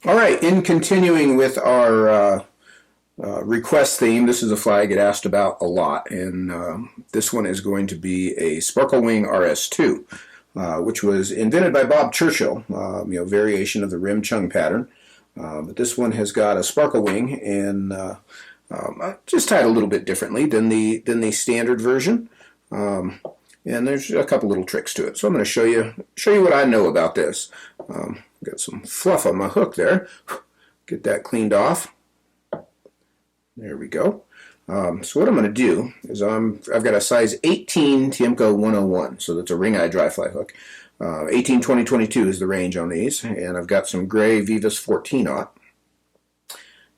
All right, in continuing with our request theme, this is a fly I get asked about a lot, and this one is going to be a Sparkle Wing RS2, which was invented by Bob Churchill, variation of the rim chung pattern. But this one has got a sparkle wing and just tied a little bit differently than the standard version. And there's a couple little tricks to it. So I'm going to show you what I know about this. Got some fluff on my hook there. Get that cleaned off. There we go. So what I'm going to do is I've got a size 18 Tiemco 101, so that's a ring eye dry fly hook. 18, 20, 22 is the range on these, and I've got some gray Veevus 14-aught.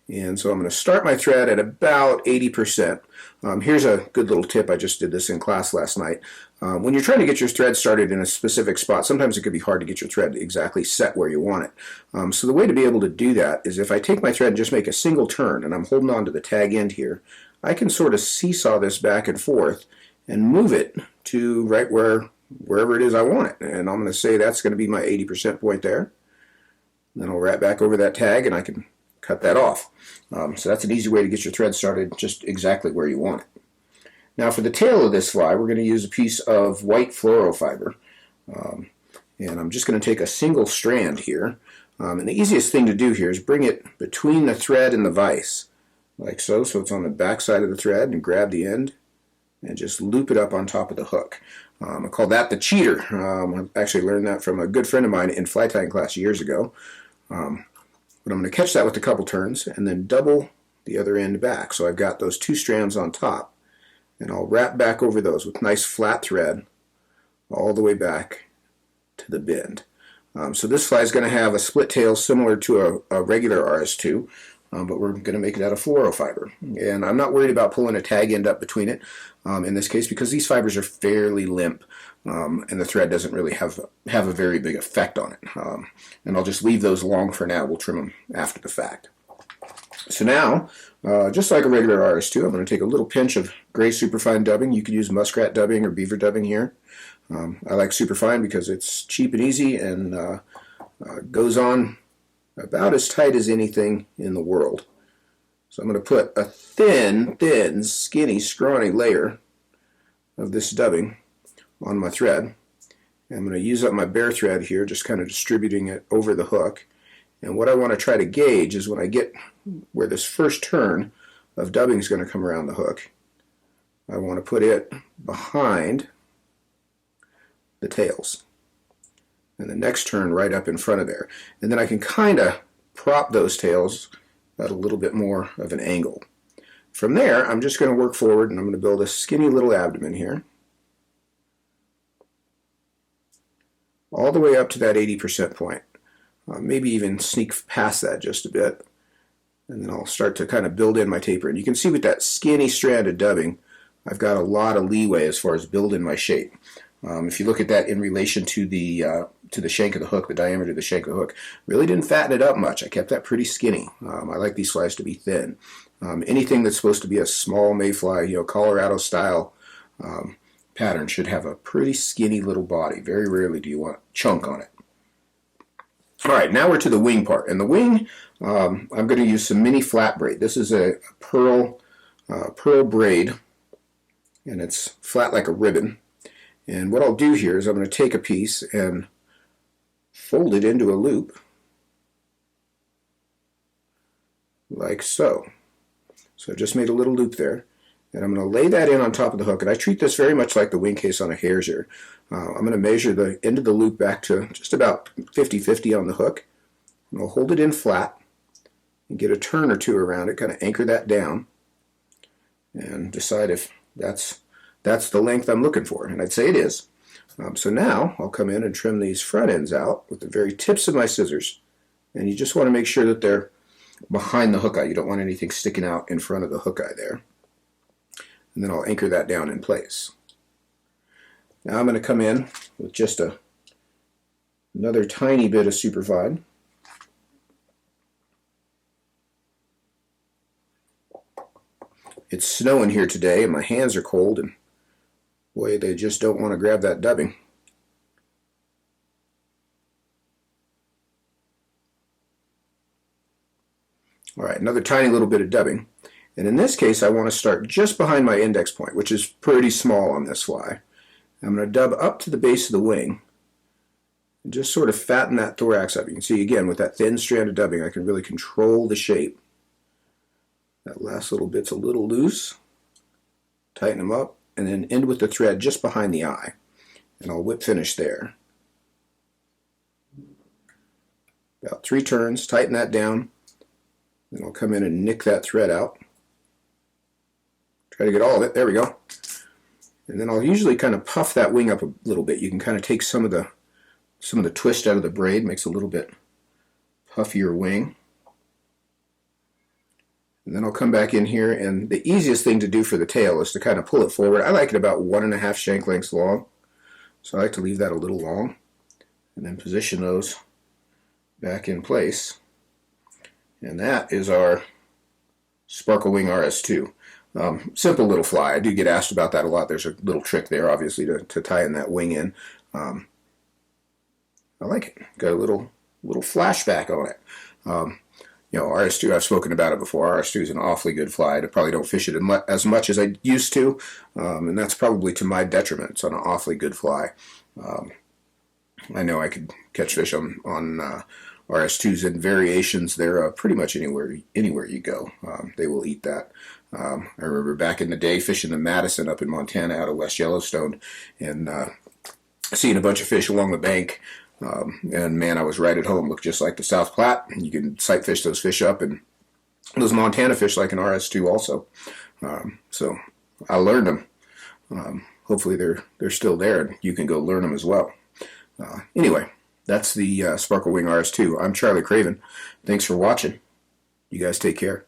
And so I'm going to start my thread at about 80%. Here's a good little tip. I just did this in class last night. When you're trying to get your thread started in a specific spot, sometimes it could be hard to get your thread exactly set where you want it. So the way to be able to do that is if I take my thread and just make a single turn, and I'm holding on to the tag end here, I can sort of seesaw this back and forth and move it to right wherever it is I want it. And I'm going to say that's going to be my 80% point there. Then I'll wrap back over that tag and I can cut that off. So that's an easy way to get your thread started just exactly where you want it. Now for the tail of this fly, we're going to use a piece of white fluorofiber. And I'm just going to take a single strand here. And the easiest thing to do here is bring it between the thread and the vise, like so. So it's on the back side of the thread, and grab the end and just loop it up on top of the hook. I call that the cheater. I actually learned that from a good friend of mine in fly tying class years ago. But I'm going to catch that with a couple turns and then double the other end back. So I've got those two strands on top, and I'll wrap back over those with nice flat thread all the way back to the bend. So this fly is going to have a split tail similar to a regular RS2, but we're going to make it out of fluorofiber. And I'm not worried about pulling a tag end up between it in this case, because these fibers are fairly limp. And the thread doesn't really have a very big effect on it. And I'll just leave those long for now. We'll trim them after the fact. So now, just like a regular RS2, I'm going to take a little pinch of gray Superfine dubbing. You could use muskrat dubbing or beaver dubbing here. I like Superfine because it's cheap and easy and goes on about as tight as anything in the world. So I'm going to put a thin, skinny, scrawny layer of this dubbing on my thread. And I'm going to use up my bare thread here, just kind of distributing it over the hook. And what I want to try to gauge is when I get where this first turn of dubbing is going to come around the hook, I want to put it behind the tails. And the next turn right up in front of there. And then I can kind of prop those tails at a little bit more of an angle. From there, I'm just going to work forward, and I'm going to build a skinny little abdomen here, all the way up to that 80% point. Maybe even sneak past that just a bit. And then I'll start to kind of build in my taper. And you can see with that skinny strand of dubbing, I've got a lot of leeway as far as building my shape. If you look at that in relation to the shank of the hook, the diameter of the shank of the hook, really didn't fatten it up much. I kept that pretty skinny. I like these flies to be thin. Anything that's supposed to be a small mayfly, Colorado style pattern should have a pretty skinny little body. Very rarely do you want chunk on it. All right, now we're to the wing part. And the wing, I'm going to use some mini flat braid. This is a pearl braid, and it's flat like a ribbon. And what I'll do here is I'm going to take a piece and fold it into a loop, like so. So I just made a little loop there. And I'm going to lay that in on top of the hook. And I treat this very much like the wing case on a hare's ear. I'm going to measure the end of the loop back to just about 50-50 on the hook. And I'll hold it in flat and get a turn or two around it, kind of anchor that down, and decide if that's the length I'm looking for. And I'd say it is. So now I'll come in and trim these front ends out with the very tips of my scissors. And you just want to make sure that they're behind the hook eye. You don't want anything sticking out in front of the hook eye there. And then I'll anchor that down in place. Now I'm going to come in with just another tiny bit of Superfine. It's snowing here today and my hands are cold, and boy, they just don't want to grab that dubbing. All right, another tiny little bit of dubbing. And in this case, I want to start just behind my index point, which is pretty small on this fly. I'm going to dub up to the base of the wing and just sort of fatten that thorax up. You can see again with that thin strand of dubbing, I can really control the shape. That last little bit's a little loose. Tighten them up and then end with the thread just behind the eye. And I'll whip finish there. About 3 turns, tighten that down. Then I'll come in and nick that thread out. Try to get all of it. There we go. And then I'll usually kind of puff that wing up a little bit. You can kind of take some of the twist out of the braid, makes a little bit puffier wing. And then I'll come back in here, and the easiest thing to do for the tail is to kind of pull it forward. I like it about 1.5 shank lengths long, so I like to leave that a little long, and then position those back in place. And that is our Sparkle Wing RS2. Simple little fly. I do get asked about that a lot. There's a little trick there, obviously, to tie in that wing in. I like it. Got a little flashback on it. You know, RS2, I've spoken about it before. RS2 is an awfully good fly. I probably don't fish it as much as I used to, and that's probably to my detriment. It's an awfully good fly. I know I could catch fish on RS2s in variations. They're pretty much anywhere you go. They will eat that. I remember back in the day fishing the Madison up in Montana out of West Yellowstone and seeing a bunch of fish along the bank. And man, I was right at home. Looked just like the South Platte. You can sight fish those fish up, and those Montana fish like an RS2 also. So I learned them. Hopefully they're still there, and you can go learn them as well. Anyway, that's the Sparkle Wing RS2. I'm Charlie Craven. Thanks for watching. You guys take care.